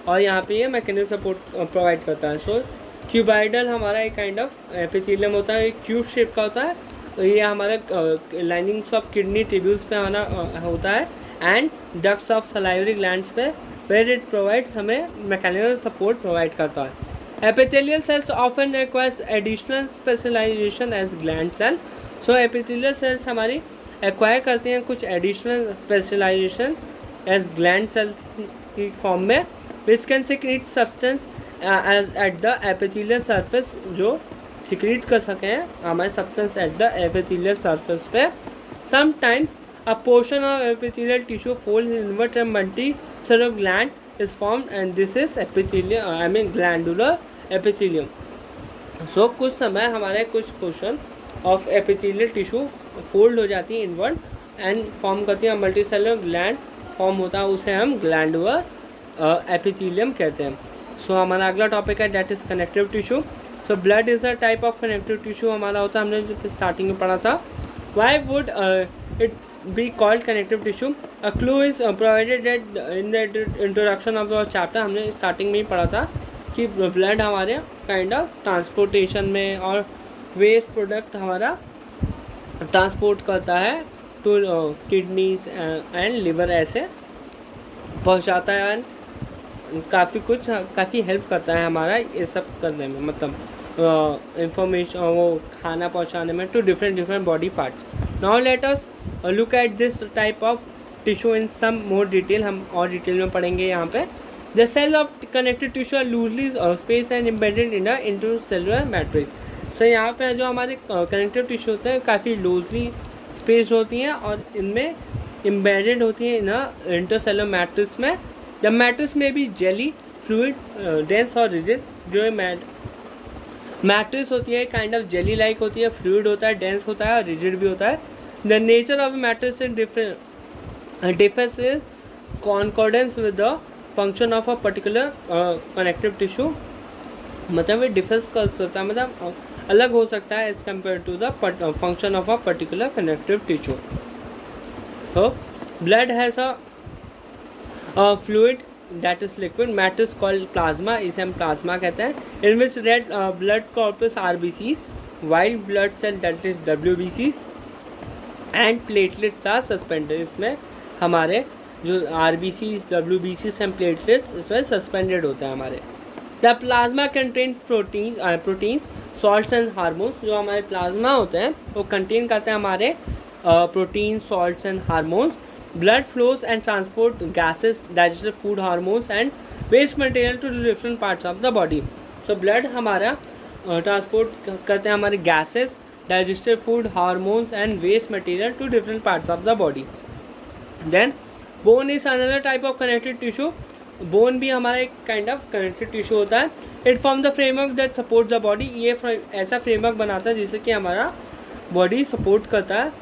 और यहाँ पे ये मैकेनिकल सपोर्ट प्रोवाइड करता है. सो क्यूबॉइडल हमारा एक काइंड ऑफ एपिथेलियम होता है, एक क्यूब शेप का होता है. ये हमारा लाइनिंग्स ऑफ किडनी ट्यूब्यूल्स पे हमारा होता है and ducts of salivary glands पे वेयर इट प्रोवाइड्स हमें मैकेनिकल सपोर्ट प्रोवाइड करता है. Epithelial cells often requires additional specialization as gland cell. So epithelial cells हमारी एक्वायर करते हैं कुछ additional specialization as gland cells की फॉर्म में which can secrete substance as at the epithelial surface, जो secrete कर सकें हमारे substance at the epithelial surface पे. Sometimes a portion of epithelial tissue fold invert and multicellular gland is formed and this is epithelial glandular epithelium. So कुछ समय हमारे कुछ portion of epithelial tissue fold हो जाती है इनवर्ड एंड फॉर्म करती है मल्टीसेलुलर ग्लैंड फॉर्म होता है, उसे हम ग्लैंडुलर एपिथेलियम कहते हैं. सो हमारा अगला टॉपिक है that is connective tissue. So blood is a type of connective tissue हमारा होता है, हमने जो स्टार्टिंग में पढ़ा था. Why would it be called connective tissue? A clue is provided in the introduction of the chapter. हमने स्टार्टिंग में ही पढ़ा था कि ब्लड हमारे काइंड ऑफ ट्रांसपोर्टेशन में और वेस्ट प्रोडक्ट हमारा ट्रांसपोर्ट करता है टू किडनीज एंड लिवर, ऐसे पहुंचाता है एंड काफ़ी हेल्प करता है हमारा ये सब करने में, मतलब इंफॉर्मेशन वो खाना पहुंचाने में to different body parts. Now let us look at this type of tissue in some more detail. हम और डिटेल में पढ़ेंगे यहाँ पे. The cell of connective tissue are loosely space and embedded in a intercellular matrix. So यहाँ पे जो हमारे कनेक्टिव टिश्यू होते हैं काफ़ी लूजली स्पेस होती हैं और इनमें एम्बेडेड होती हैं इन इंटरसेलुलर मैट्रिक्स में. द मैट्रिक्स में भी जेली फ्लूइड डेंस और रिजिड. जो मैट्रिक्स होती है काइंड ऑफ जेली लाइक होती है, फ्लूइड होता है, डेंस होता है और रिजिड भी होता है. The nature of matrix is difference is कॉन्कॉर्डेंस with the function of a particular connective tissue. मतलब ये डिफरेंस कर सकता है, मतलब अलग हो सकता है as compare to the function of a particular connective tissue. तो blood has a fluid that is liquid matrix called plasma, इसे हम प्लाज्मा कहते हैं. In which red blood corpus RBCs, white blood cell that is WBCs and platelets are suspended. इसमें हमारे जो RBCs, WBCs and platelets इसमें suspended होते हैं हमारे. The plasma contain proteins salts and hormones. जो हमारे प्लाज्मा होते हैं वो कंटेन करते हैं हमारे protein, salts and hormones. Blood flows and transport gases, digestive food, hormones and waste material to different parts of the body. So blood हमारा transport करते हैं हमारे gases, digestive food, hormones and waste material to different parts of the body. Then bone is another type of connective tissue. Bone भी हमारा एक kind of connective tissue होता है. It form the framework that support the body. ये ऐसा framework बनाता है जिससे कि हमारा बॉडी सपोर्ट करता है.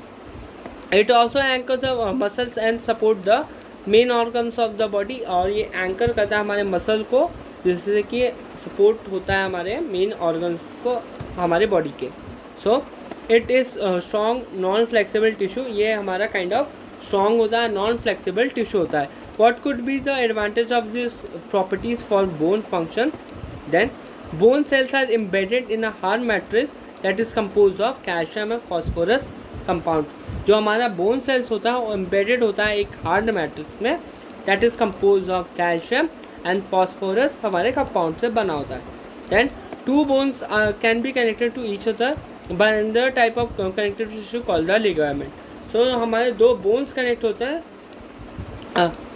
It also anchor the muscles and support the main organs of the body. और ये एंकर करता है हमारे मसल को जिससे कि सपोर्ट होता है हमारे मेन ऑर्गन्स को हमारे बॉडी के. So it is strong non flexible tissue. ये हमारा काइंड ऑफ स्ट्रॉन्ग होता है, नॉन फ्लेक्सिबल टिश्यू होता है. What could be the advantage of these properties for bone function? Then bone cells are embedded in a hard matrix that is composed of calcium and phosphorus compound. जो हमारा bone cells होता है वो embedded होता है एक hard matrix में that is composed of calcium and phosphorus हमारे कंपाउंड से बना होता है. Then two bones can be connected to each other by another type of connective tissue called the ligament. So हमारे दो बोन्स कनेक्ट होते हैं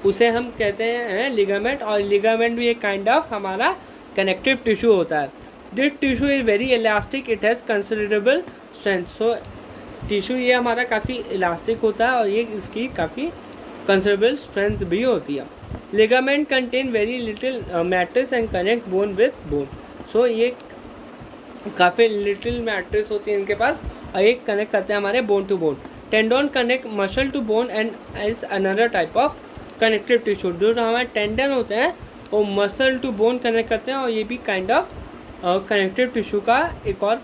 उसे हम कहते हैं लिगामेंट. और लिगामेंट भी एक काइंड ऑफ हमारा कनेक्टिव टिश्यू होता है. This tissue is very elastic, it has considerable strength. So tissue ये हमारा काफ़ी इलास्टिक होता है और ये इसकी काफ़ी कंसिडरेबल स्ट्रेंथ भी होती है. Ligament contain very little matrix and connect bone with bone. So ये काफ़ी लिटिल मैट्रिक्स होती है इनके पास, और ये कनेक्ट करते हैं हमारे bone to bone. Tendon connect muscle to bone and is another type of connective tissue. जो हमारे टेंडन होते हैं वो मसल टू बोन कनेक्ट करते हैं, और ये भी काइंड ऑफ कनेक्टिव टिश्यू का एक और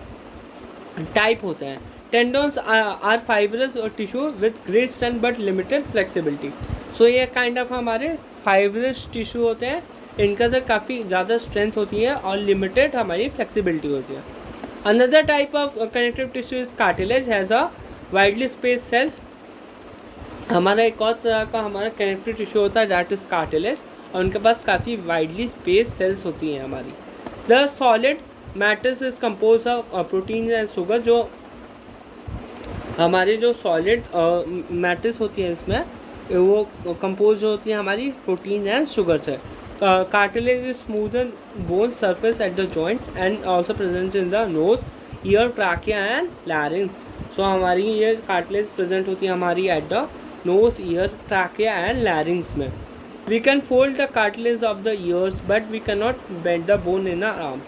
टाइप होता है. Tendons are fibrous tissue with great strength but limited flexibility. So ये काइंड ऑफ हमारे फाइब्रस टिश्यू होते हैं, इनका से काफ़ी ज़्यादा स्ट्रेंथ होती है और लिमिटेड हमारी फ्लेक्सिबिलिटी होती है. Another type of connective tissue is cartilage has a widely space cells. हमारा एक और तरह का हमारा कनेक्टिव टिश्यू होता है दैट इज कार्टिलेज, और उनके पास काफ़ी वाइडली स्पेस सेल्स होती हैं हमारी. The solid matrix is compose of protein and sugar. जो हमारी जो सॉलिड मैट्रिक्स होती है इसमें वो कंपोज होती है हमारी प्रोटीन एंड शुगर से. Cartilage is smoothen bone surface at the joints and also present in the nose, ear, trachea and larynx. So हमारी ये कार्टिलेज प्रेजेंट होती है हमारी at the nose, ear, trachea and larynx में. We can fold the cartilage of the ears but we can not bend the bone in our arm.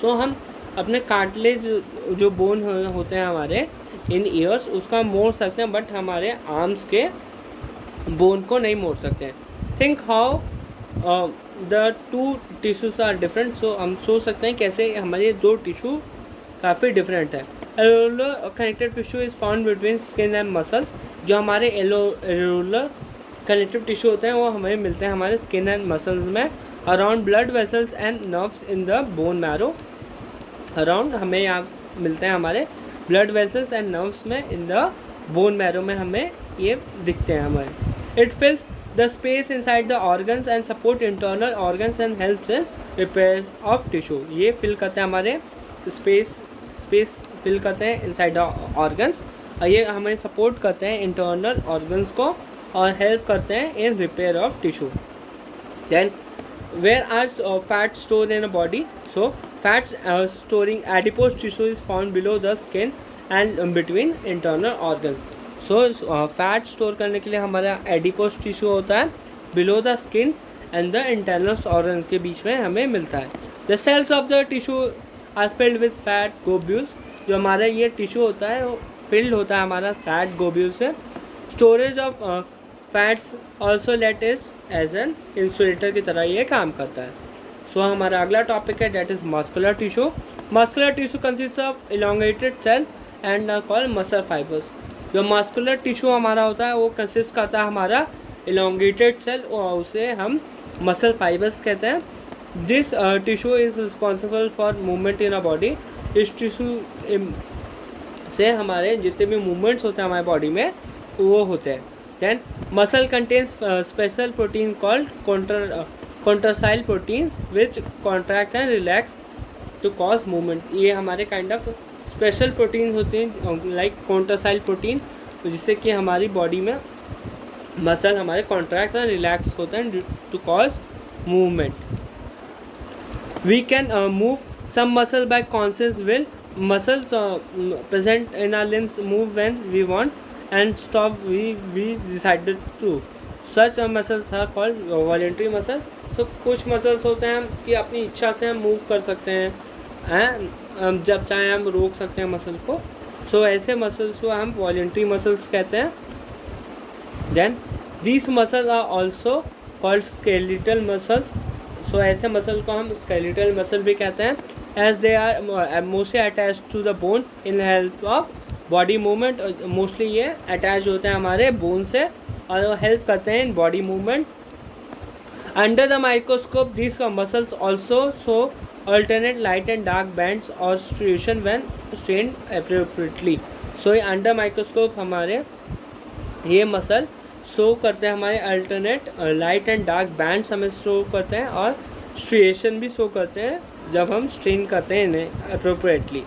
So हम अपने cartilage जो bone होते हैं हमारे इन ईयर्स उसका मोड़ सकते हैं, बट हमारे आर्म्स के बोन को नहीं मोड़ सकते हैं. Think how the two tissues are different. So हम सोच सकते हैं कैसे हमारे दो टिश्यू काफ़ी डिफरेंट है. Areolar connective tissue is found between skin and muscle. जो हमारे एरोलर कनेक्टिव टिश्यू होते हैं वो हमें मिलते हैं हमारे स्किन एंड मसल्स में, around blood vessels and nerves in the bone marrow. Around हमें यहाँ मिलते हैं हमारे ब्लड वेसल्स एंड नर्व्स में, इन द बोन मैरो में हमें ये दिखते हैं हमारे. It फिल्स the space inside the organs and support internal organs and helps in repair of tissue. ये फिल करते हैं हमारे स्पेस फिल करते हैं इनसाइड द ऑर्गन्स, और ये हमें सपोर्ट करते हैं इंटरनल ऑर्गन्स को और हेल्प करते हैं in repair of tissue. Then where are fat store in a body. So fats storing adipose tissue is found below the skin and between internal organs. So fat store करने के लिए हमारा adipose tissue होता है below the skin and the internal organs के बीच में हमें मिलता है. The cells of the tissue are filled with fat globules. जो हमारा ये टिश्यू होता है वो filled होता है हमारा fat globules से. Storage of fats also let is as an insulator की तरह ये काम करता है. सो हमारा अगला टॉपिक है that is muscular tissue. Muscular tissue consist of elongated cell and called muscle fibres. जो मस्कुलर टिश्यू हमारा होता है वो कंसिस्ट करता है हमारा इलोंगेटेड सेल, और उसे हम मसल फाइबर्स कहते हैं. This tissue is responsible for movement in a body. इस टिश्यू से हमारे जितने भी मूवमेंट्स होते हैं हमारे बॉडी में वो होते हैं. Then muscle contains special protein called contractile proteins which contract and relax to cause movement. ये हमारे काइंड ऑफ स्पेशल प्रोटीन होते हैं लाइक contractile प्रोटीन, जिससे कि हमारी बॉडी में मसल हमारे कॉन्ट्रैक्ट और रिलैक्स होते हैं to cause movement. We can move some muscle by conscious will. Muscles present in our limbs move when we want and stop we decided to. Such muscles are called voluntary muscle. तो कुछ muscles होते हैं कि अपनी इच्छा से हम move कर सकते हैं, जब चाहे हम रोक सकते हैं मसल को. सो ऐसे मसल्स को हम वॉलंटरी मसल्स कहते हैं. Then these muscles are also called skeletal muscles. So ऐसे मसल को हम स्केलेटल मसल भी कहते हैं, as they are mostly attach to the bone in help of body movement. Mostly ये अटैच होते हैं हमारे बोन से और हेल्प करते हैं in body movement. Under the microscope, these muscles also show alternate light and dark bands or striation when strained appropriately. So under microscope हमारे ये मसल शो करते हैं हमारे alternate light and dark bands हमें show करते हैं और striation भी शो करते हैं जब हम स्ट्रेन करते हैं इन्हें appropriately.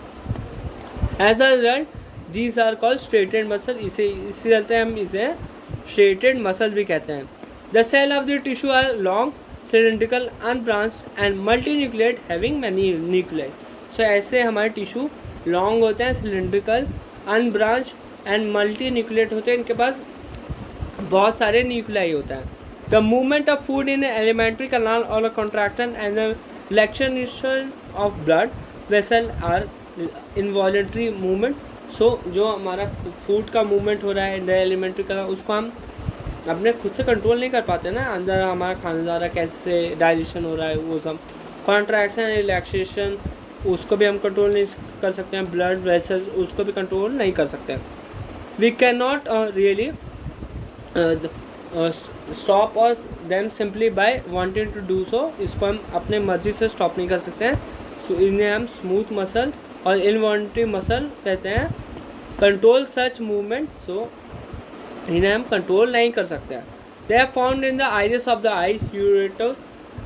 As a result these are called striated muscle. इसी चलते हम इसे स्ट्रेटेड मसल भी कहते हैं. The cell of the tissue are long, cylindrical, unbranched and multinucleate having many nuclei. So ऐसे हमारे टिश्यू लॉन्ग होते हैं, सिलिंड्रिकल, अनब्रांच्ड एंड मल्टीन्यूक्लिएट होते हैं. इनके पास बहुत सारे न्यूक्लियाई होता है. The movement of food in alimentary canal और contraction and relaxation of blood vessel are involuntary movement. So जो हमारा फूड का मूवमेंट हो रहा है द एलिमेंट्री का, उसको हम अपने खुद से कंट्रोल नहीं कर पाते ना, अंदर हमारा खाना जा रहा है, कैसे डाइजेशन हो रहा है, वो सब। कॉन्ट्रैक्शन रिलैक्सेशन, उसको भी हम कंट्रोल नहीं कर सकते हैं। ब्लड वेसल्स, उसको भी कंट्रोल नहीं कर सकते हैं। We can not really stop or them simply by wanting to do so. इसको हम अपने मर्जी से स्टॉप नहीं कर सकते हैं। इन्हें हम स्मूथ मसल और इनवॉलेंट्री मसल कहते हैं। कंट्रोल सच मूवमेंट, सो इन्हें हम कंट्रोल नहीं कर सकते हैं। They are found in the iris of the eyes, ureter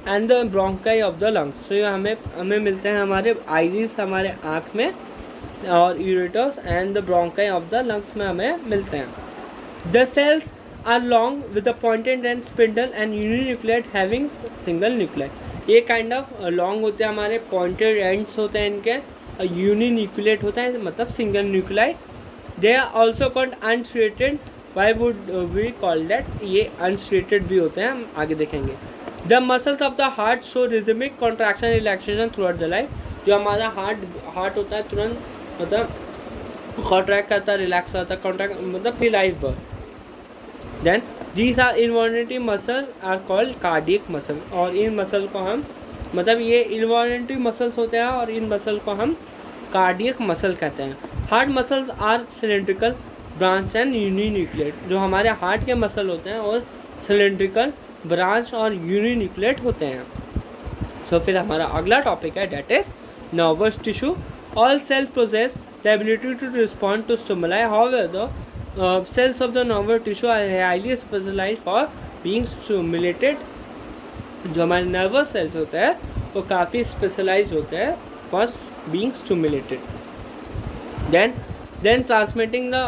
and the bronchi of the lungs. So ये हमें मिलते हैं हमारे आइरिस, हमारे आँख में, और ureters and the bronchi of the lungs में हमें मिलते हैं। The cells are long with the pointed end spindle and uninucleate having single nucleate. ये काइंड ऑफ लॉन्ग होते हैं, हमारे पॉइंटेड एंड्स होते हैं इनके, यूनिन्यूक्लियड होता है मतलब single nucleated. They are also called unstriated. Why would we call that? ये अनस्ट्रेटेड भी होते हैं, हम आगे देखेंगे। The muscles of the heart show rhythmic contraction relaxation throughout the life. जो हमारा हार्ट होता है तुरंत मतलब कॉन्ट्रैक्ट करता है, रिलैक्स करता है, कॉन्ट्रैक्ट मतलब फिर लाइफ भर। Then these are involuntary muscle are called cardiac muscle. और इन मसल को हम मतलब ये इनवॉलेंट्री मसल्स होते हैं और इन मसल को हम कार्डियक मसल कहते हैं। Heart muscles are cylindrical branch and uninucleate. जो हमारे हार्ट के मसल होते हैं और सिलेंड्रिकल ब्रांच और यूनिन्यूक्लियड होते हैं। सो फिर हमारा अगला टॉपिक है that is nervous tissue. All cell process the ability to respond to stimuli, however the cells of the nervous tissue are highly specialised for being stimulated. जो हमारे नर्वस सेल्स होते हैं वो काफ़ी स्पेशलाइज होते हैं for being stimulated. then transmitting the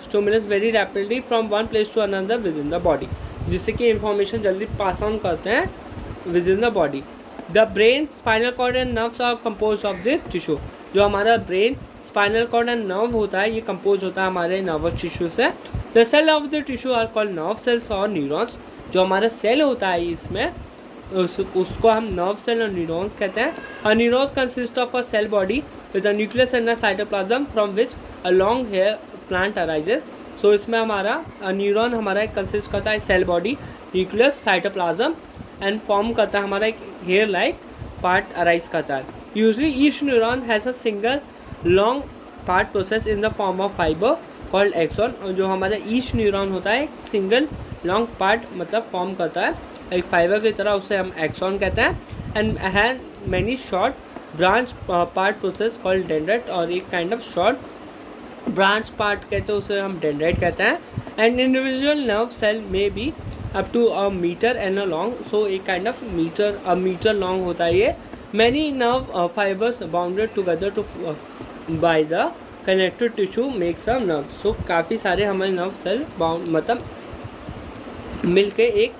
stimulus very rapidly from one place to another within the body, जिससे कि इंफॉर्मेशन जल्दी पास ऑन करते हैं within the body. The brain, spinal cord and nerves are compose of this tissue. जो हमारा brain, spinal cord and nerve होता है, ये कंपोज होता है हमारे नर्वस टिश्यू से। The cell of the tissue are called nerve cells और न्यूरॉन्स। जो हमारा सेल होता है इसमें उसको हम नर्व सेल और न्यूरॉन्स कहते हैं। A neuron consist of a cell body with a nucleus and a cytoplasm from which a long hair plant arises. So इसमें हमारा न्यूरॉन हमारा कंसिस्ट करता है cell body, nucleus, cytoplasm and form करता है हमारा एक हेयर लाइक पार्ट अराइज करता है। Usually each neuron has a single long part process in the form of fibre called axon. और जो हमारा ईच न्यूरॉन होता है एक सिंगल लॉन्ग पार्ट मतलब फॉर्म करता है एक फाइबर की तरह, उसे हम एक्सॉन कहते हैं। And have many short branch part process called dendrite. और एक kind of short branch part कहते हैं उसे हम डेंड्राइट कहते हैं। And individual nerve cell may be up to a meter and a long. So एक काइंड ऑफ मीटर लॉन्ग होता है ये। Many nerve fibres bounded together to by the connected tissue makes a nerve. So काफ़ी सारे हमारे nerve cell bound मतलब मिलके एक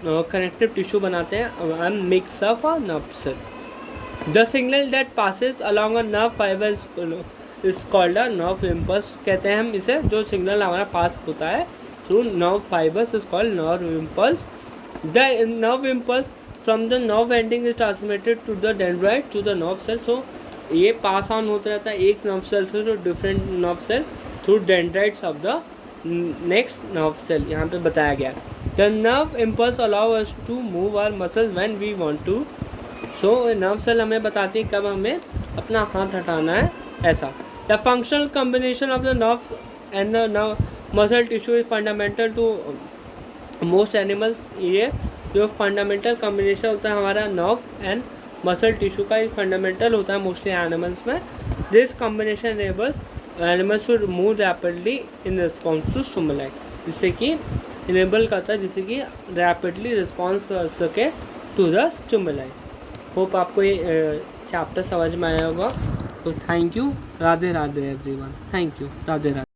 कनेक्टिव टिश्यू बनाते हैं and makes up a nerve cell. The signal that passes along a nerve fiber is called a nerve impulse। कहते हैं हम इसे, जो सिग्नल हमारा पास होता है through nerve fibers is called nerve impulse। The nerve impulse from the nerve ending is transmitted to the dendrite to the nerve cell। So ये pass on होता रहता है एक नर्व सेल से जो different nerve cell through dendrites of the next nerve cell, यहाँ पे बताया गया। The nerve impulse allow us to move our muscles when we want to। So nerve cell हमें बताती है कब हमें अपना हाथ हटाना है, ऐसा। The functional combination of the nerve and the muscle tissue is fundamental to most animals. ये जो फंडामेंटल कम्बिनेशन होता है हमारा नर्व एंड मसल टिश्यू का, ये फंडामेंटल होता है मोस्टली एनिमल्स में। This combination enables animals to move rapidly in response to stimuli, जिससे कि इनेबल करता है जिससे कि रैपिडली रिस्पॉन्स कर सके टू द स्टिमुलाई। होप आपको ये चैप्टर समझ में आया होगा। तो thank you, Radhe Radhe everyone, thank you, Radhe Radhe.